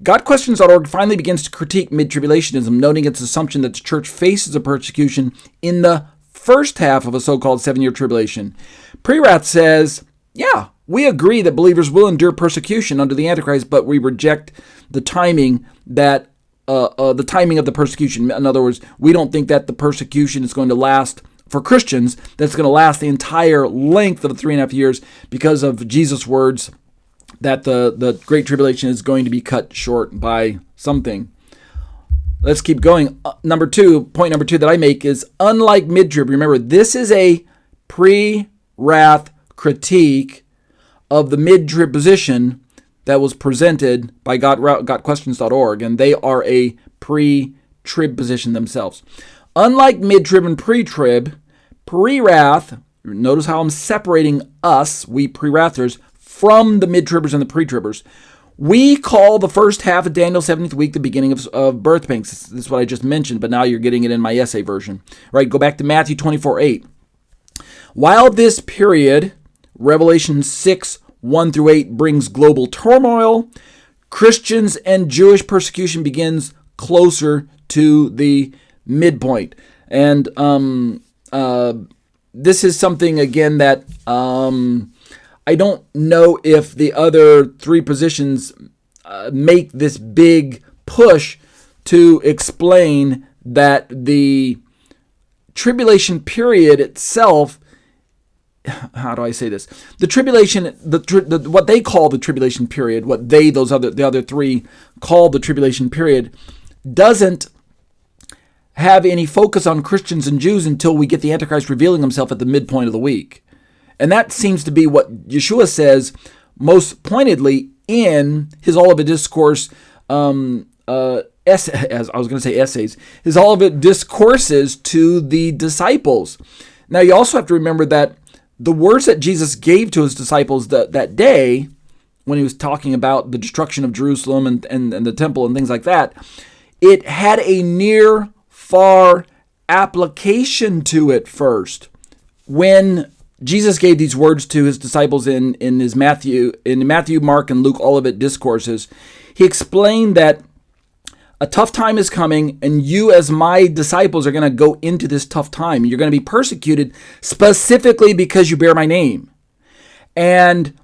GodQuestions.org finally begins to critique mid-tribulationism, noting its assumption that the church faces a persecution in the first half of a so-called 7-year tribulation. Prewrath says, yeah, we agree that believers will endure persecution under the Antichrist, but we reject the timing that the timing of the persecution. In other words, we don't think that the persecution is going to last for Christians, that's going to last the entire length of the 3.5 years because of Jesus' words that the Great Tribulation is going to be cut short by something. Let's keep going. Point number two that I make is, unlike mid-trib, remember, this is a pre-wrath critique of the mid-trib position that was presented by GodQuestions.org, and they are a pre-trib position themselves. Unlike mid-trib and pre-trib, pre-wrath, notice how I'm separating us, we pre-wrathers, from the mid-tribbers and the pre-tribbers. We call the first half of Daniel's 70th week the beginning of birth pangs. This is what I just mentioned, but now you're getting it in my essay version. Right? Go back to Matthew 24:8. While this period, Revelation 6:1-8, brings global turmoil, Christians and Jewish persecution begins closer to the midpoint. And this is something, again, that I don't know if the other three positions make this big push to explain that the tribulation period itself, how do I say this? The tribulation, what they call the tribulation period, what the other three call the tribulation period, doesn't have any focus on Christians and Jews until we get the Antichrist revealing himself at the midpoint of the week. And that seems to be what Yeshua says most pointedly in his Olivet Discourse, his Olivet Discourses to the disciples. Now, you also have to remember that the words that Jesus gave to his disciples that day, when he was talking about the destruction of Jerusalem and the temple and things like that, it had a near far application to it first. When Jesus gave these words to his disciples in Matthew, Mark, and Luke Olivet Discourses, he explained that a tough time is coming, and you as my disciples are going to go into this tough time. You're going to be persecuted specifically because you bear my name. And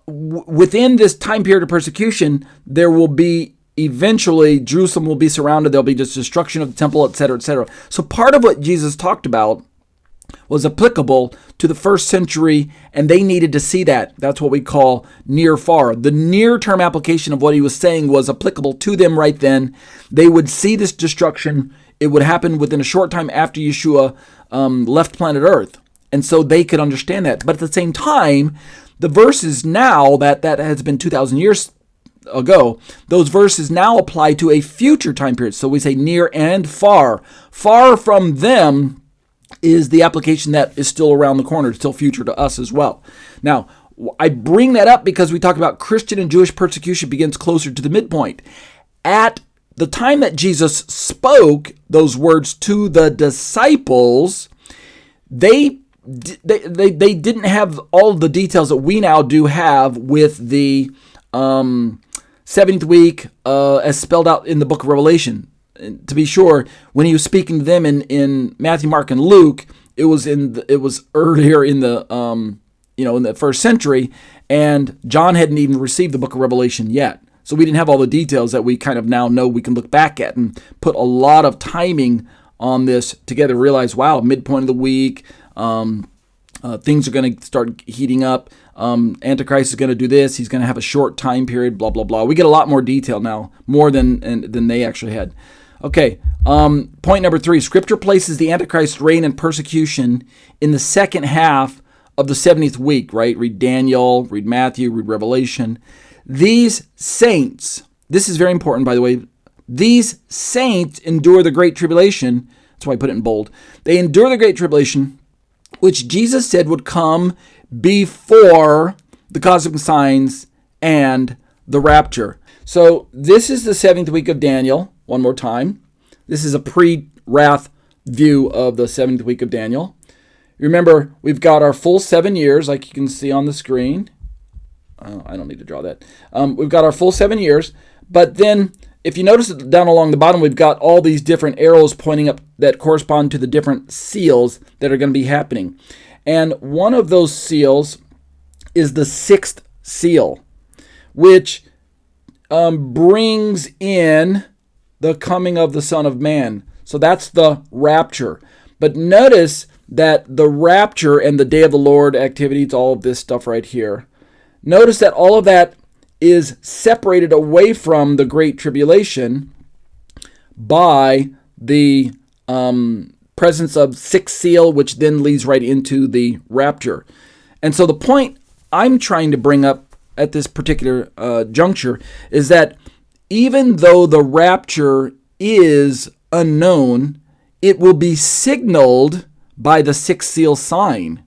within this time period of persecution, there will be eventually, Jerusalem will be surrounded. There'll be just destruction of the temple, etc., etc. So part of what Jesus talked about was applicable to the first century, and they needed to see that. That's what we call near far. The near-term application of what he was saying was applicable to them right then. They would see this destruction. It would happen within a short time after Yeshua left planet Earth. And so they could understand that. But at the same time, the verses now, that has been 2,000 years ago, those verses now apply to a future time period. So we say near and far. Far from them is the application that is still around the corner, still future to us as well. Now, I bring that up because we talk about Christian and Jewish persecution begins closer to the midpoint. At the time that Jesus spoke those words to the disciples, they didn't have all of the details that we now do have with the 70th week as spelled out in the book of Revelation. To be sure, when he was speaking to them in Matthew, Mark, and Luke, it was earlier in the in the first century, and John hadn't even received the book of Revelation yet. So we didn't have all the details that we kind of now know we can look back at and put a lot of timing on this together. Realize, wow, midpoint of the week, things are going to start heating up. Antichrist is going to do this. He's going to have a short time period. Blah blah blah. We get a lot more detail now, more than they actually had. Okay, point number 3. Scripture places the Antichrist's reign and persecution in the second half of the 70th week, right? Read Daniel, read Matthew, read Revelation. These saints, this is very important, by the way, these saints endure the Great Tribulation. That's why I put it in bold. They endure the Great Tribulation, which Jesus said would come before the cosmic signs and the rapture. So this is the 7th week of Daniel. One more time. This is a pre-wrath view of the 7th week of Daniel. Remember, we've got our full 7 years, like you can see on the screen. I don't need to draw that. We've got our full 7 years, But then, if you notice down along the bottom, we've got all these different arrows pointing up that correspond to the different seals that are going to be happening. And one of those seals is the sixth seal, which brings in the coming of the Son of Man. So that's the rapture. But notice that the rapture and the day of the Lord activities, all of this stuff right here, notice that all of that is separated away from the Great Tribulation by the presence of sixth seal, which then leads right into the rapture. And so the point I'm trying to bring up at this particular juncture is that even though the rapture is unknown, it will be signaled by the sixth seal sign.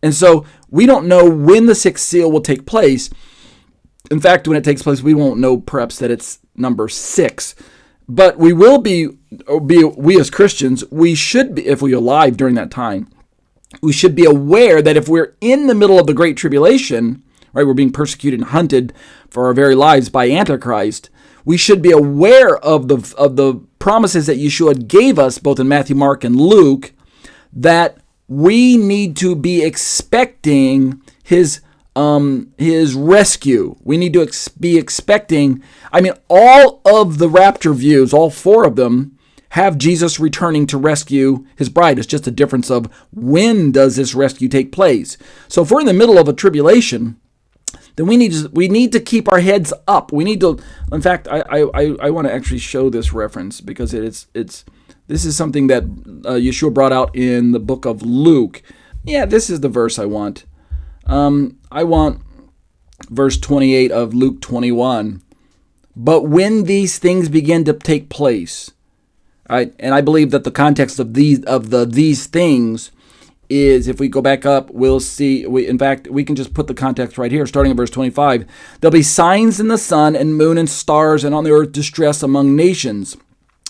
And so we don't know when the sixth seal will take place. In fact, when it takes place, we won't know perhaps that it's number 6. But we will be we as Christians, we should be, if we're alive during that time, we should be aware that if we're in the middle of the Great Tribulation, right, we're being persecuted and hunted for our very lives by Antichrist, we should be aware of the promises that Yeshua gave us, both in Matthew, Mark, and Luke, that we need to be expecting his rescue. We need to be expecting, all of the rapture views, all 4 of them, have Jesus returning to rescue his bride. It's just a difference of when does this rescue take place. So if we're in the middle of a tribulation, then we need to keep our heads up. We need to, in fact, I want to actually show this reference because this is something that Yeshua brought out in the book of Luke. Yeah, this is the verse I want. I want verse 28 of Luke 21. But when these things begin to take place, right, and I believe that the context of these things is, if we go back up, we'll see. In fact, we can just put the context right here, starting at verse 25. There'll be signs in the sun and moon and stars, and on the earth distress among nations,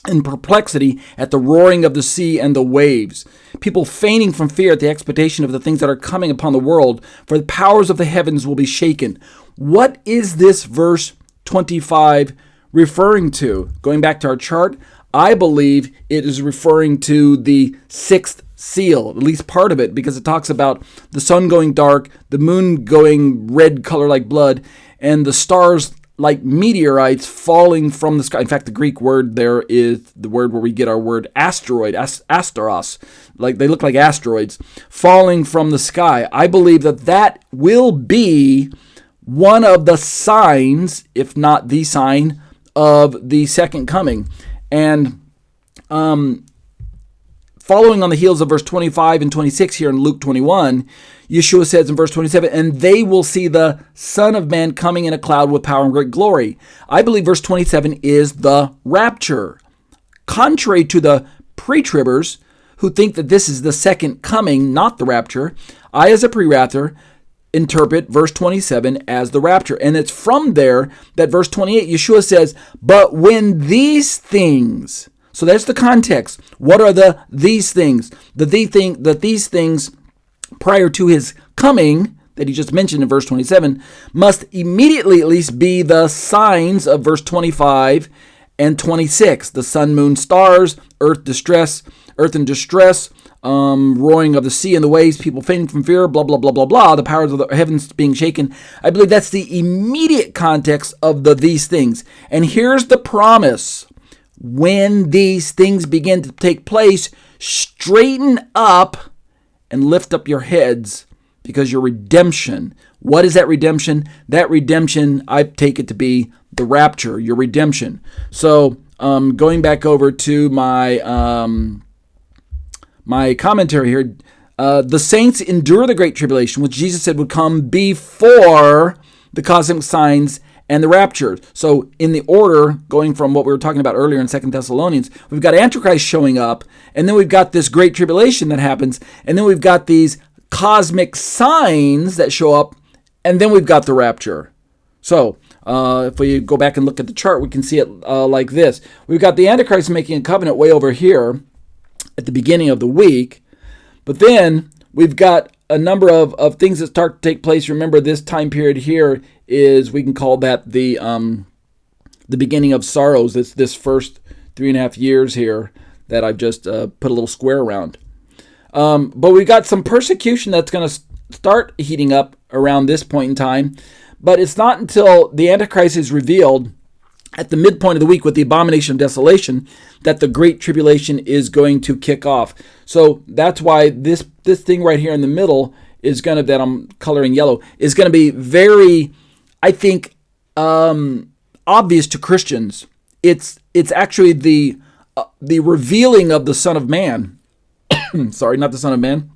in perplexity at the roaring of the sea and the waves. People fainting from fear at the expectation of the things that are coming upon the world, for the powers of the heavens will be shaken. What is this verse 25 referring to? Going back to our chart, I believe it is referring to the sixth seal, at least part of it, because it talks about the sun going dark, the moon going red color like blood, and the stars like meteorites falling from the sky. In fact, the Greek word there is the word where we get our word asteroid, asteros. Like they look like asteroids falling from the sky. I believe that will be one of the signs, if not the sign, of the second coming. And following on the heels of verse 25 and 26 here in Luke 21, Yeshua says in verse 27, and they will see the Son of Man coming in a cloud with power and great glory. I believe verse 27 is the rapture. Contrary to the pre-tribbers who think that this is the second coming, not the rapture, I as a Prewrather interpret verse 27 as the rapture. And it's from there that verse 28, Yeshua says, but when these things, so that's the context. What are these things? These things prior to his coming that he just mentioned in verse 27 must immediately at least be the signs of verse 25 and 26. The sun, moon, stars, earth in distress, roaring of the sea and the waves, people fainting from fear, blah, blah, blah, blah, blah, the powers of the heavens being shaken. I believe that's the immediate context of these things. And here's the promise. When these things begin to take place, straighten up and lift up your heads, because your redemption, what is that redemption? That redemption, I take it to be the rapture, your redemption. So going back over to my my commentary here, the saints endure the great tribulation, which Jesus said would come before the cosmic signs and the rapture. So in the order, going from what we were talking about earlier in 2 Thessalonians, we've got Antichrist showing up, and then we've got this great tribulation that happens, and then we've got these cosmic signs that show up, and then we've got the rapture. So if we go back and look at the chart, we can see it like this. We've got the Antichrist making a covenant way over here at the beginning of the week, but then we've got a number of things that start to take place. Remember, this time period here is, we can call that the the beginning of sorrows. It's this first 3.5 years here that I've just put a little square around. But we got some persecution that's going to start heating up around this point in time. But it's not until the Antichrist is revealed at the midpoint of the week with the abomination of desolation that the Great Tribulation is going to kick off. So that's why this thing right here in the middle is going to, that I'm coloring yellow, is going to be very, I think, obvious to Christians. It's actually the revealing of the Son of Man. Sorry, not the Son of Man.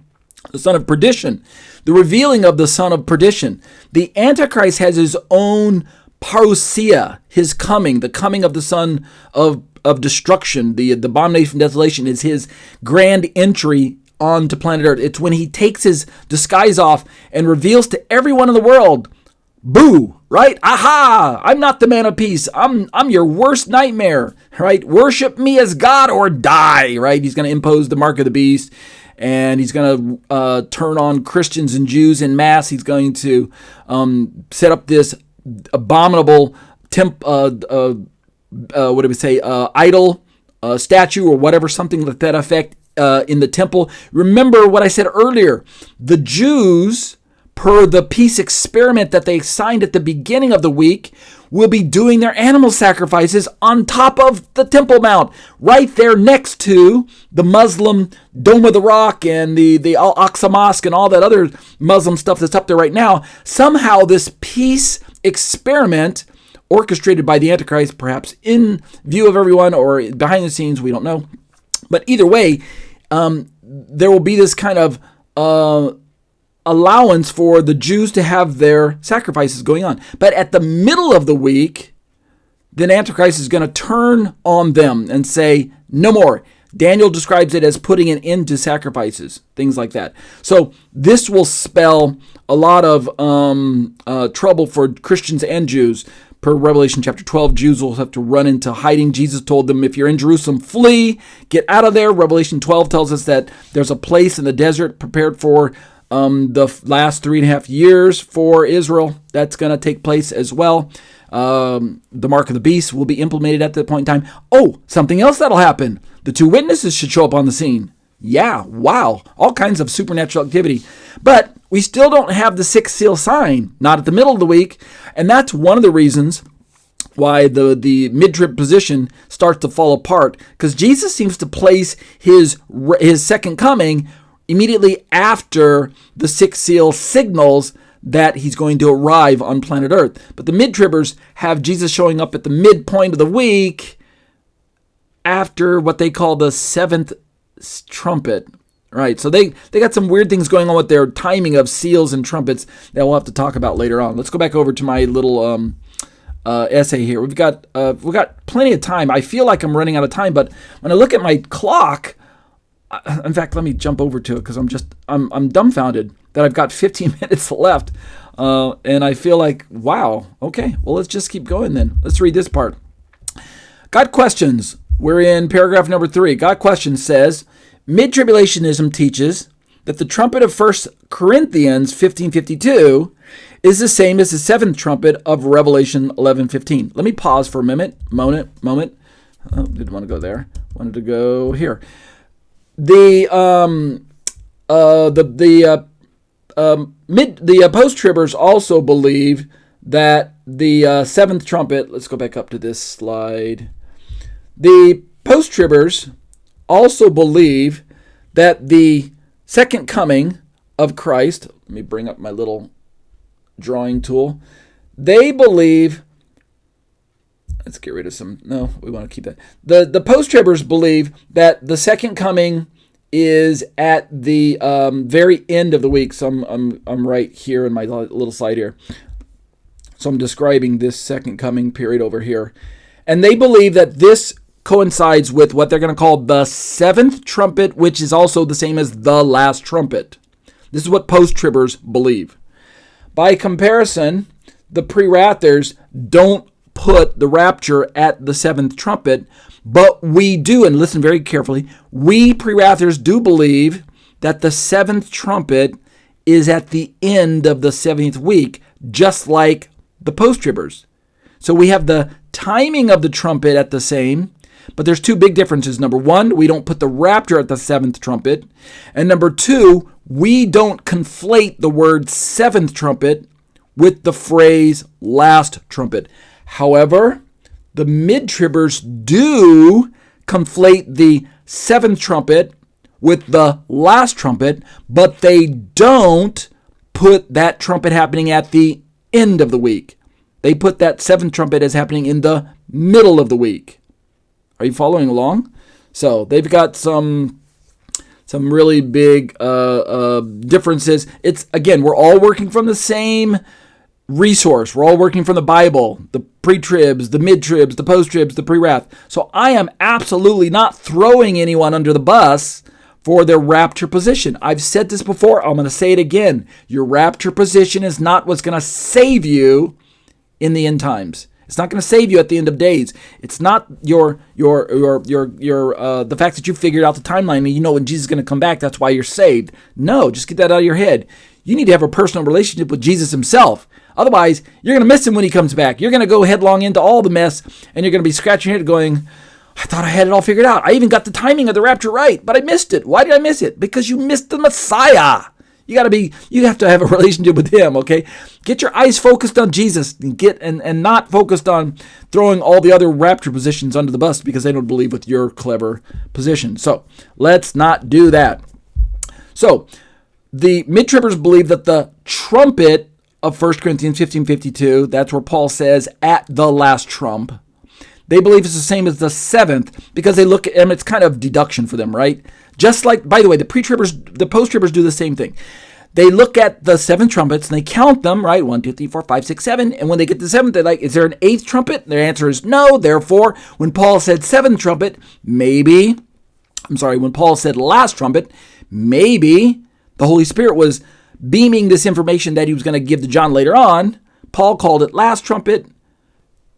The son of perdition. The revealing of the son of perdition. The Antichrist has his own parousia, his coming, the coming of the son of destruction. The abomination of desolation is his grand entry onto planet Earth. It's when he takes his disguise off and reveals to everyone in the world, boo, right? Aha! I'm not the man of peace. I'm your worst nightmare, right? Worship me as God or die, right? He's going to impose the mark of the beast, and he's going to turn on Christians and Jews en masse. He's going to set up this abominable idol, statue, or whatever, something like that effect in the temple. Remember what I said earlier. The Jews, per the peace experiment that they signed at the beginning of the week, will be doing their animal sacrifices on top of the Temple Mount, right there next to the Muslim Dome of the Rock and the Al-Aqsa Mosque and all that other Muslim stuff that's up there right now. Somehow this peace experiment, orchestrated by the Antichrist, perhaps in view of everyone or behind the scenes, we don't know. But either way, there will be this kind of allowance for the Jews to have their sacrifices going on. But at the middle of the week, then Antichrist is going to turn on them and say, no more. Daniel describes it as putting an end to sacrifices, things like that. So this will spell a lot of trouble for Christians and Jews. Per Revelation chapter 12, Jews will have to run into hiding. Jesus told them, if you're in Jerusalem, flee, get out of there. Revelation 12 tells us that there's a place in the desert prepared for the last 3.5 years for Israel. That's going to take place as well. The mark of the beast will be implemented at that point in time. Oh, something else that'll happen. The two witnesses should show up on the scene. Yeah, wow. All kinds of supernatural activity. But we still don't have the sixth seal sign, not at the middle of the week. And that's one of the reasons why the mid-trib position starts to fall apart. Because Jesus seems to place his second coming immediately after the sixth seal signals that he's going to arrive on planet Earth. But the mid-tribbers have Jesus showing up at the midpoint of the week after what they call the seventh trumpet. Right, so they got some weird things going on with their timing of seals and trumpets that we'll have to talk about later on. Let's go back over to my little essay here. We've got plenty of time. I feel like I'm running out of time, but when I look at my clock, in fact, let me jump over to it because I'm dumbfounded that I've got 15 minutes left, and I feel like, wow, okay, well, let's just keep going then. Let's read this part. Got questions. We're in paragraph number 3. Got questions says, Mid-tribulationism teaches that the trumpet of 1 Corinthians 15:52 is the same as the seventh trumpet of Revelation 11:15. Let me pause for a moment. Oh, didn't want to go there. Wanted to go here. The post-tribbers also believe that the seventh trumpet. Let's go back up to this slide. The post-tribbers also believe that the second coming of Christ, let me bring up my little drawing tool. They believe, let's get rid of some, no, we want to keep that. The post-tribbers believe that the second coming is at the very end of the week. So I'm right here in my little slide here. So I'm describing this second coming period over here. And they believe that this coincides with what they're going to call the seventh trumpet, which is also the same as the last trumpet. This is what post-tribbers believe. By comparison, the Prewrathers don't put the rapture at the seventh trumpet, but we do, and listen very carefully, we Prewrathers do believe that the seventh trumpet is at the end of the 70th week, just like the post-tribbers. So we have the timing of the trumpet at the same, but there's two big differences. Number one, we don't put the rapture at the seventh trumpet. And number two, we don't conflate the word seventh trumpet with the phrase last trumpet. However, the mid-tribbers do conflate the seventh trumpet with the last trumpet, but they don't put that trumpet happening at the end of the week. They put that seventh trumpet as happening in the middle of the week. Are you following along? So they've got some really big differences. It's, again, we're all working from the same resource. We're all working from the Bible, the pre-tribs, the mid-tribs, the post-tribs, the pre-wrath. So I am absolutely not throwing anyone under the bus for their rapture position. I've said this before. I'm going to say it again. Your rapture position is not what's going to save you in the end times. It's not going to save you at the end of days. It's not the fact that you figured out the timeline and you know when Jesus is going to come back, that's why you're saved. No, just get that out of your head. You need to have a personal relationship with Jesus himself. Otherwise, you're going to miss him when he comes back. You're going to go headlong into all the mess, and you're going to be scratching your head going, I thought I had it all figured out. I even got the timing of the rapture right, but I missed it. Why did I miss it? Because you missed the Messiah. You have to have a relationship with him, okay? Get your eyes focused on Jesus and not focused on throwing all the other rapture positions under the bus because they don't believe with your clever position. So let's not do that. So the mid-tribbers believe that the trumpet of 1 Corinthians 15:52, that's where Paul says, at the last trump. They believe it's the same as the seventh because they look at, and it's kind of deduction for them, right? Just like, by the way, the pre-tribbers, the post-tribbers do the same thing. They look at the seven trumpets and they count them, right? 1, 2, 3, 4, 5, 6, 7. And when they get to the seventh, they're like, is there an eighth trumpet? Their answer is no. Therefore, when Paul said seventh trumpet, when Paul said last trumpet, maybe the Holy Spirit was beaming this information that he was going to give to John later on. Paul called it last trumpet.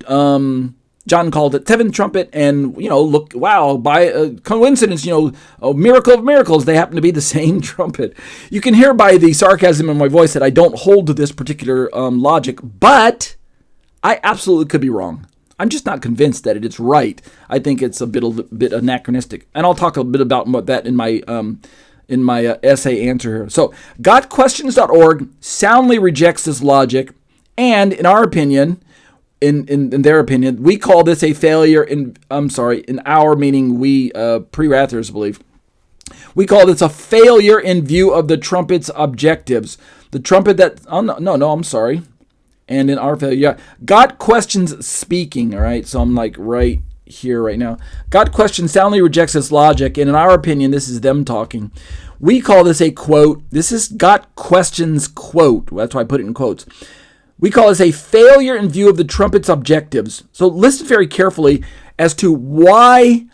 John called it seventh trumpet, and, look, wow, by coincidence, a miracle of miracles, they happen to be the same trumpet. You can hear by the sarcasm in my voice that I don't hold to this particular logic, but I absolutely could be wrong. I'm just not convinced that it's right. I think it's a bit anachronistic, and I'll talk a bit about that in my essay answer here. So, GotQuestions.org soundly rejects this logic, and in our opinion, in their opinion, we call this a failure in our, meaning we Prewrathers believe. We call this a failure in view of the trumpet's objectives. The trumpet and in our failure, yeah. God questions speaking, all right? So I'm like right here right now. God questions soundly rejects this logic, and in our opinion, this is them talking. We call this a quote. This is God questions quote. That's why I put it in quotes. We call this a failure in view of the trumpet's objectives. So listen very carefully as to why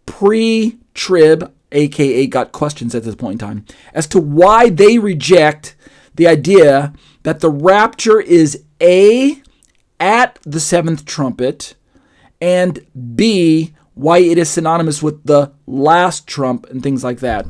pre-trib, aka got questions at this point in time, as to why they reject the idea that the rapture is A, at the seventh trumpet, and B, why it is synonymous with the last trump and things like that.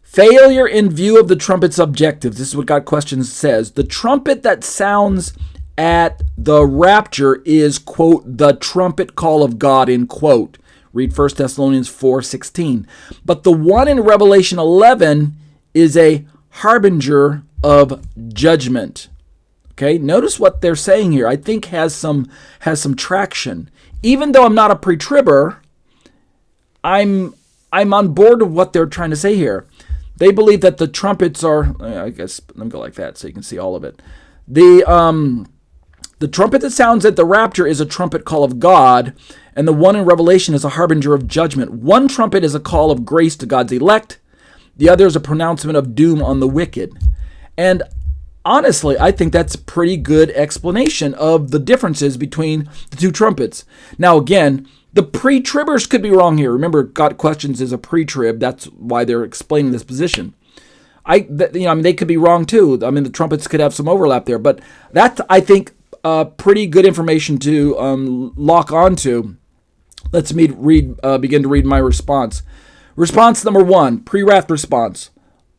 Failure in view of the trumpet's objectives. This is what God Questions says. The trumpet that sounds at the rapture is, quote, the trumpet call of God, end quote. Read 1 Thessalonians 4:16. But the one in Revelation 11 is a harbinger of judgment. Okay, notice what they're saying here. I think has some traction. Even though I'm not a pre-tribber, I'm on board with what they're trying to say here. They believe that the trumpets are, I guess, let me go like that so you can see all of it. The trumpet that sounds at the rapture is a trumpet call of God, and the one in Revelation is a harbinger of judgment. One trumpet is a call of grace to God's elect. The other is a pronouncement of doom on the wicked. And honestly, I think that's a pretty good explanation of the differences between the two trumpets. Now, again, the pre-tribbers could be wrong here. Remember, God Questions is a pre-trib. That's why they're explaining this position. They could be wrong too. I mean, the trumpets could have some overlap there. But that's, I think, pretty good information to lock onto. Let's begin to read my response. Response number 1, pre-wrath response.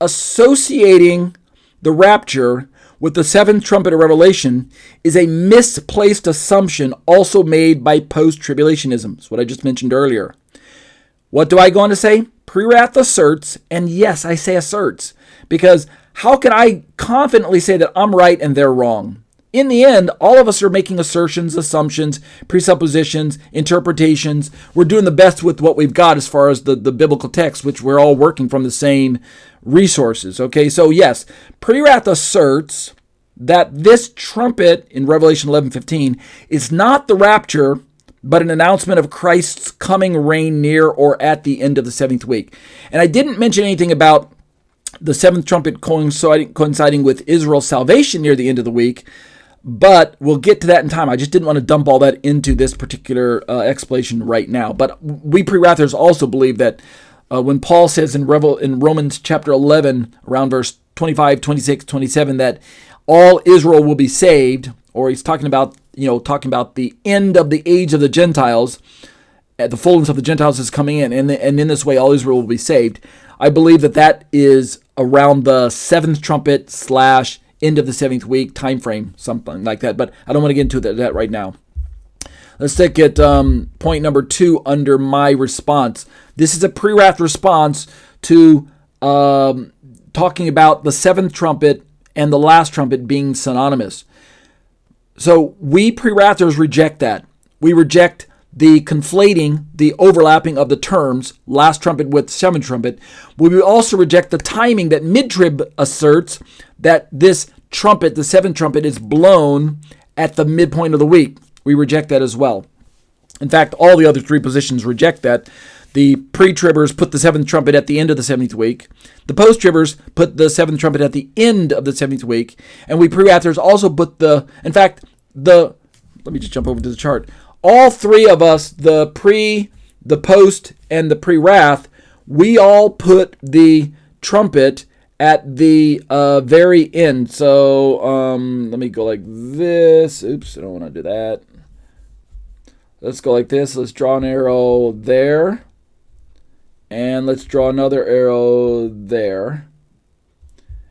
Associating the rapture with the seventh trumpet of Revelation is a misplaced assumption also made by post-tribulationism. That's what I just mentioned earlier. What do I go on to say? Prewrath asserts, and yes, I say asserts, because how can I confidently say that I'm right and they're wrong? In the end, all of us are making assertions, assumptions, presuppositions, interpretations. We're doing the best with what we've got as far as the biblical text, which we're all working from the same resources. Okay, so yes, Prewrath asserts that this trumpet in Revelation 11:15 is not the rapture, but an announcement of Christ's coming reign near or at the end of the seventh week. And I didn't mention anything about the seventh trumpet coinciding with Israel's salvation near the end of the week, but we'll get to that in time. I just didn't want to dump all that into this particular explanation right now. But we Prewrathers also believe that when Paul says in Romans chapter 11, around verse 25, 26, 27, that all Israel will be saved, or he's talking about the end of the age of the Gentiles, the fullness of the Gentiles is coming in, and in this way all Israel will be saved. I believe that is around the seventh trumpet / end of the seventh week time frame, something like that. But I don't want to get into that right now. Let's take it point number 2 under my response. This is a Prewrath response to talking about the seventh trumpet and the last trumpet being synonymous. So we Prewrathers reject that. We reject the conflating, the overlapping of the terms, last trumpet with seventh trumpet. We also reject the timing that Midtrib asserts that this trumpet, the seventh trumpet, is blown at the midpoint of the week. We reject that as well. In fact, all the other three positions reject that. The pre-tribbers put the seventh trumpet at the end of the seventh week. The post-tribbers put the seventh trumpet at the end of the seventh week. And we Prewrathers also put let me just jump over to the chart. All three of us, the pre, the post, and the Prewrath, we all put the trumpet at the very end. So let me go like this. Oops, I don't want to do that. Let's go like this. Let's draw an arrow there. And let's draw another arrow there.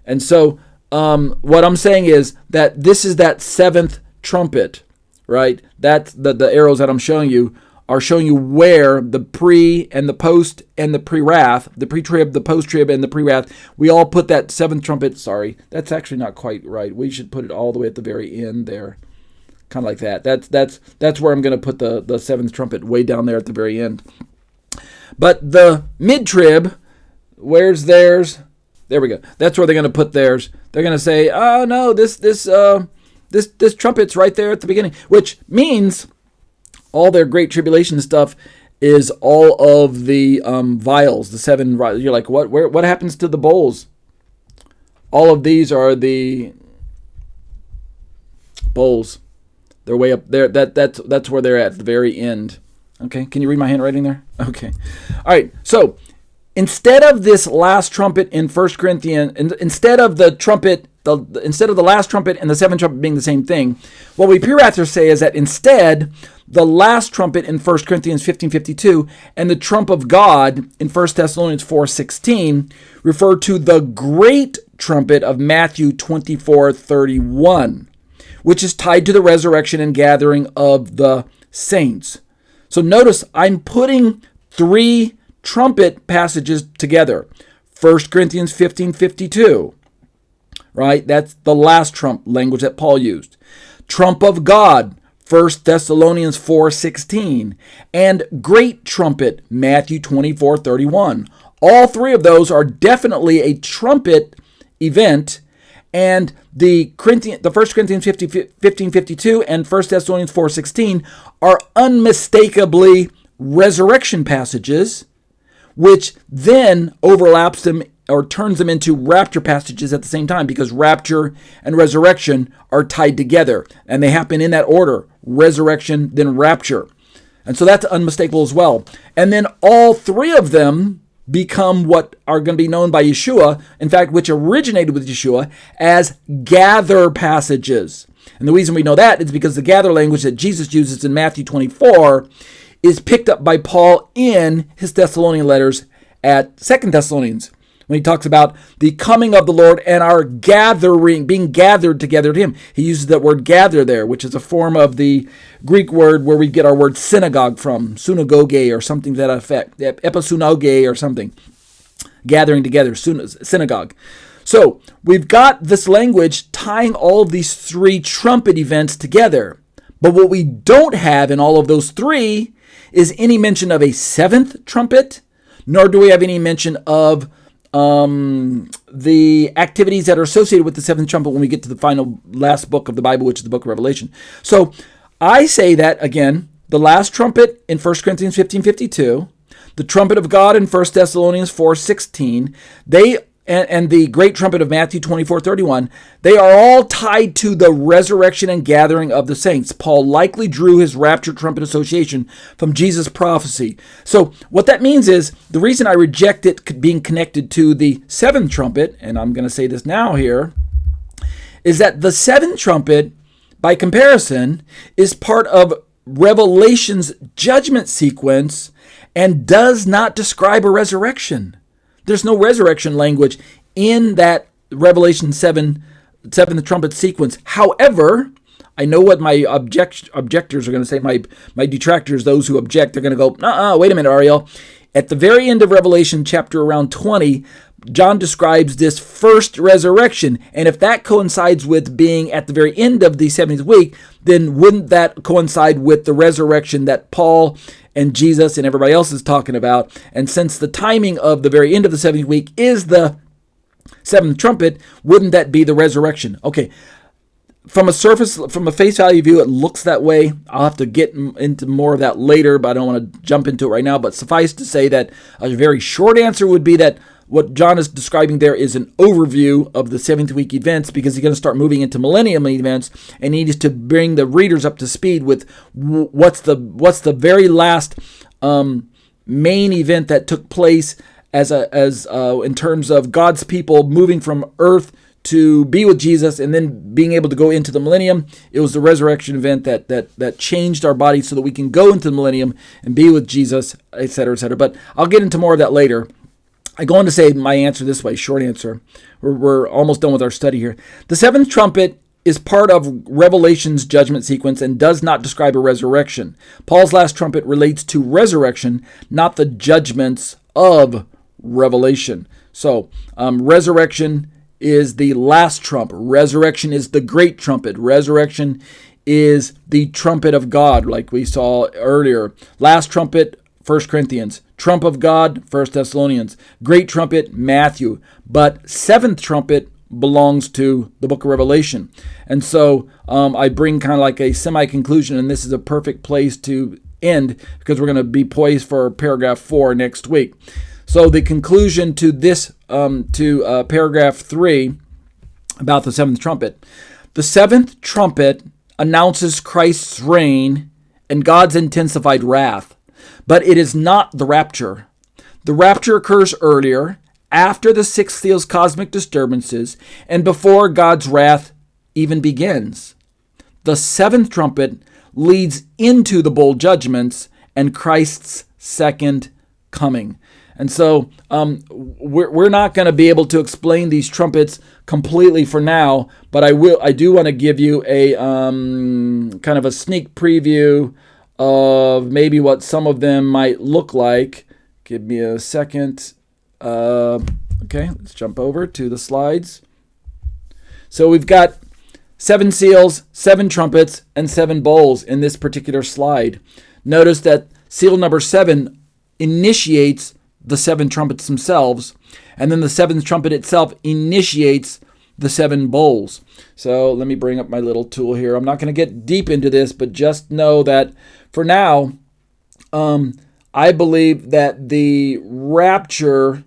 And so what I'm saying is that this is that seventh trumpet, right? That's the arrows that I'm showing you are showing you where the pre and the post and the Prewrath, the pre-trib, the post-trib, and the Prewrath, we all put that seventh trumpet. Sorry, that's actually not quite right. We should put it all the way at the very end there, kind of like that. That's where I'm going to put the seventh trumpet, way down there at the very end. But the mid-trib, where's theirs? There we go. That's where they're going to put theirs. They're going to say, oh no, this trumpet's right there at the beginning, which means all their great tribulation stuff is all of the vials, the seven. You're like, what happens to the bowls? All of these are the bowls. They're way up there. That's where they're at the very end. Okay, can you read my handwriting there? Okay. All right, so instead of this last trumpet in 1 Corinthians, instead of the last trumpet and the seventh trumpet being the same thing, what we Prewrathers say is that instead, the last trumpet in 1 Corinthians 15:52 and the trump of God in 1 Thessalonians 4:16 refer to the great trumpet of Matthew 24:31, which is tied to the resurrection and gathering of the saints. So notice I'm putting three trumpet passages together. 1 Corinthians 15:52, right? That's the last trump language that Paul used. Trump of God, 1 Thessalonians 4:16, and great trumpet, Matthew 24:31. All three of those are definitely a trumpet event, and the 1 Corinthians 15:52 and 1 Thessalonians 4:16 are unmistakably resurrection passages, which then overlaps them or turns them into rapture passages at the same time, because rapture and resurrection are tied together, and they happen in that order: resurrection, then rapture. And so that's unmistakable as well. And then all three of them become what are going to be known by Yeshua, in fact, which originated with Yeshua, as gather passages. And the reason we know that is because the gather language that Jesus uses in Matthew 24 is picked up by Paul in his Thessalonian letters at 2 Thessalonians, when he talks about the coming of the Lord and our gathering, being gathered together to him. He uses that word gather there, which is a form of the Greek word where we get our word synagogue from, synagoge or something to that effect, episunoge or something, gathering together, synagogue. So we've got this language tying all of these three trumpet events together. But what we don't have in all of those three is any mention of a seventh trumpet, nor do we have any mention of the activities that are associated with the seventh trumpet when we get to the last book of the Bible, which is the book of Revelation. So I say that, again, the last trumpet in 1 Corinthians 15:52, the trumpet of God in 1 Thessalonians 4:16, and the great trumpet of Matthew 24:31, they are all tied to the resurrection and gathering of the saints. Paul likely drew his rapture trumpet association from Jesus' prophecy. So what that means is, the reason I reject it being connected to the seventh trumpet, and I'm going to say this now here, is that the seventh trumpet, by comparison, is part of Revelation's judgment sequence and does not describe a resurrection. There's no resurrection language in that Revelation 7 seventh trumpet sequence. However, I know what my objectors are going to say, my detractors, those who object, they're going to go, wait a minute, Ariel. At the very end of Revelation chapter around 20, John describes this first resurrection. And if that coincides with being at the very end of the 70th week, then wouldn't that coincide with the resurrection that Paul and Jesus and everybody else is talking about? And since the timing of the very end of the 70th week is the seventh trumpet, wouldn't that be the resurrection? Okay, from a face value view, it looks that way. I'll have to get into more of that later, but I don't want to jump into it right now. But suffice to say that a very short answer would be that what John is describing there is an overview of the 7th week events, because he's going to start moving into millennium events, and he needs to bring the readers up to speed with what's the very last main event that took place as in terms of God's people moving from earth to be with Jesus and then being able to go into the millennium. It was the resurrection event that changed our bodies so that we can go into the millennium and be with Jesus, etc., etc. But I'll get into more of that later. I go on to say my answer this way, short answer. We're almost done with our study here. The seventh trumpet is part of Revelation's judgment sequence and does not describe a resurrection. Paul's last trumpet relates to resurrection, not the judgments of Revelation. So, resurrection is the last trump. Resurrection is the great trumpet. Resurrection is the trumpet of God, like we saw earlier. Last trumpet, 1 Corinthians. Trump of God, 1 Thessalonians. Great trumpet, Matthew. But seventh trumpet belongs to the book of Revelation. And so I bring kind of like a semi-conclusion, and this is a perfect place to end because we're going to be poised for paragraph 4 next week. So the conclusion to this, paragraph 3 about the seventh trumpet. The seventh trumpet announces Christ's reign and God's intensified wrath, but it is not the rapture. The rapture occurs earlier, after the sixth seal's cosmic disturbances, and before God's wrath even begins. The seventh trumpet leads into the bowl judgments and Christ's second coming. And so we're not going to be able to explain these trumpets completely for now, but I do want to give you a kind of a sneak preview of maybe what some of them might look like. Give me a second. Okay, let's jump over to the slides. So we've got 7 seals, 7 trumpets, and 7 bowls in this particular slide. Notice that seal number 7 initiates the 7 trumpets themselves, and then the 7th trumpet itself initiates the 7 bowls. So let me bring up my little tool here. I'm not going to get deep into this, but just know that for now, I believe that the rapture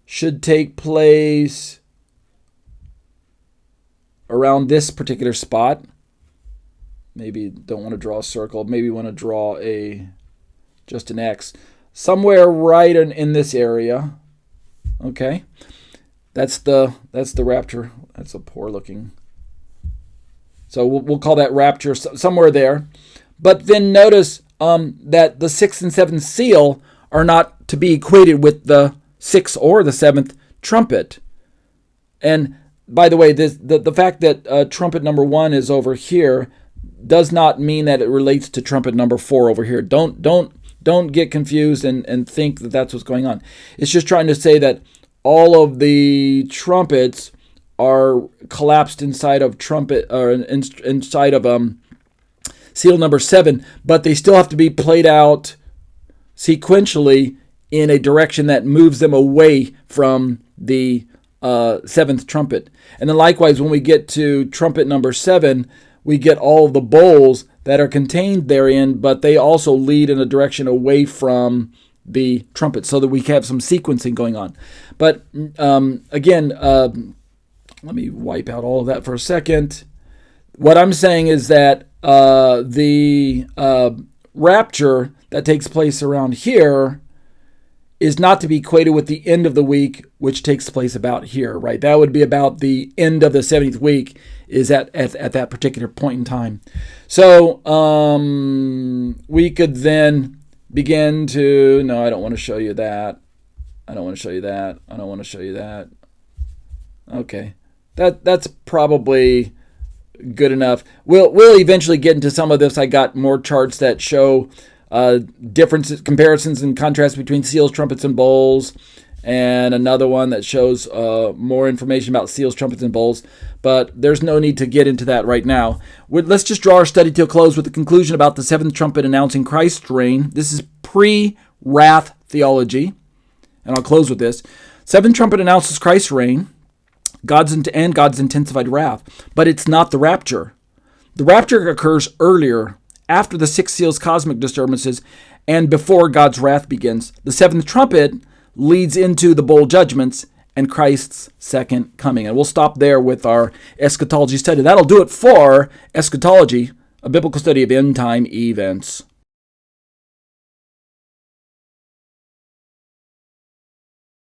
should take place around this particular spot. Maybe don't want to draw a circle. Maybe want to draw just an X. Somewhere right in this area. Okay. That's the rapture. That's a poor looking. So we'll call that rapture somewhere there. But then notice that the 6th and 7th seal are not to be equated with the 6th or the 7th trumpet. And by the way, the fact that trumpet number 1 is over here does not mean that it relates to trumpet number 4 over here. Don't get confused and think that that's what's going on. It's just trying to say that all of the trumpets are collapsed inside of trumpet, or inside of seal number 7, but they still have to be played out sequentially in a direction that moves them away from the 7th trumpet. And then likewise, when we get to trumpet number 7, we get all of the bowls that are contained therein, but they also lead in a direction away from the trumpet, so that we have some sequencing going on. But again, let me wipe out all of that for a second. What I'm saying is that the rapture that takes place around here is not to be equated with the end of the week, which takes place about here, right? That would be about the end of the 70th week, is at that particular point in time. So we could then begin to, no, I don't want to show you that. I don't want to show you that. I don't want to show you that. Okay. That's probably good enough. We'll eventually get into some of this. I got more charts that show differences, comparisons, and contrasts between seals, trumpets, and bowls, and another one that shows more information about seals, trumpets, and bowls. But there's no need to get into that right now. Let's just draw our study to a close with the conclusion about the 7th trumpet announcing Christ's reign. This is pre-wrath theology, and I'll close with this. 7th trumpet announces Christ's reign, God's intensified wrath, but it's not the rapture. The rapture occurs earlier, after the 6 seals cosmic disturbances, and before God's wrath begins. The 7th trumpet leads into the bowl judgments and Christ's second coming. And we'll stop there with our eschatology study. That'll do it for eschatology, a biblical study of end time events.